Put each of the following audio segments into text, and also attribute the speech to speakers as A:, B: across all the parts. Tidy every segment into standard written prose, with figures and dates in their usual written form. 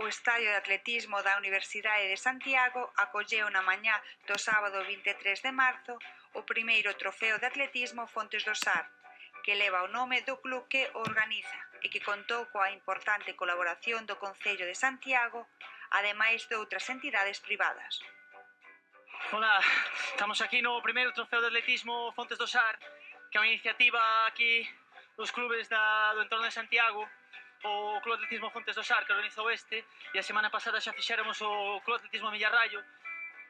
A: Estadio de Atletismo da Universidade de Santiago acolleu na mañá do sábado 23 de marzo o primeiro trofeo de atletismo Fontes do Sar, que leva o nome do club que o organiza e que contou coa importante colaboración do Concello de Santiago, ademais de outras entidades privadas.
B: Ola, estamos aquí no primeiro trofeo de atletismo Fontes do Sar, que é unha iniciativa aquí dos clubes do entorno de Santiago, o Club Atletismo Fontes do Sar, que organizou este, e a semana pasada xa fixéramos o Club Atletismo Millarrayo.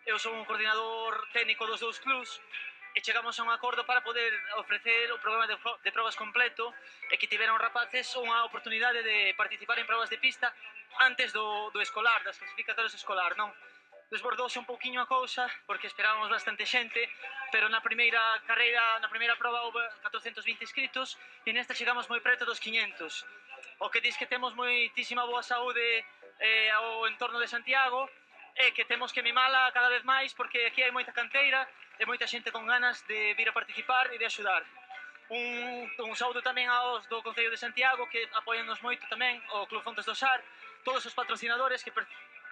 B: Eu son un coordinador técnico dos dous clubs e chegamos a un acordo para poder ofrecer o programa de probas completo e que tiveron rapaces unha oportunidade de participar en probas de pista antes do escolar, das clasificatorias escolar, non? Desbordouse un pouquiño a cousa porque esperábamos bastante xente, pero na primeira carreira, na primeira proba houve 420 inscritos e nesta chegamos moi preto dos 500. O que dis que temos moitísima boa saúde ao entorno de Santiago e que temos que mimala cada vez máis porque aquí hai moita canteira e moita xente con ganas de vir a participar e de axudar. Un saúdo tamén aos do Concello de Santiago que apoianos moito tamén, o Club Fontes do Sar, todos os patrocinadores que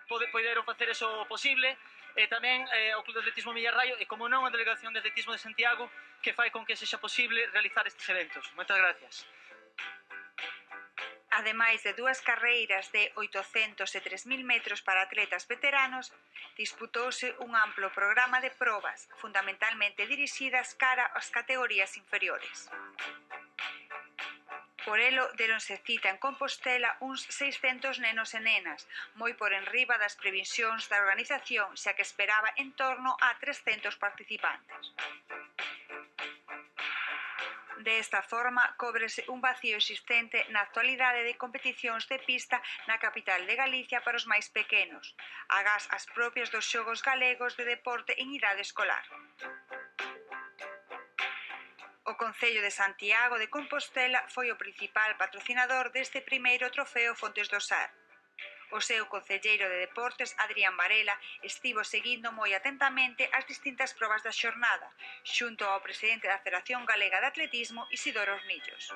B: poderon facer eso posible, e tamén o Club de Atletismo Millarrayo e, como non, a Delegación de Atletismo de Santiago que fai con que sexa posible realizar estes eventos. Moitas gracias.
A: Ademais de dúas carreiras de 800 e 3000 metros para atletas veteranos, disputouse un amplo programa de probas, fundamentalmente dirixidas cara ás categorías inferiores. Por elo, deronse cita en Compostela uns 600 nenos e nenas, moi por enriba das previsións da organización, xa que esperaba en torno a 300 participantes. De esta forma, cóbrese un vacío existente na actualidade de competicións de pista na capital de Galicia para os máis pequenos, agás as propias dos xogos galegos de deporte en idade escolar. O Concello de Santiago de Compostela foi o principal patrocinador deste primeiro trofeo Fontes do Sar. O seu concelleiro de Deportes, Adrián Varela, estivo seguindo moi atentamente as distintas probas da xornada, xunto ao presidente da Federación Galega de Atletismo, Isidoro Hornillos.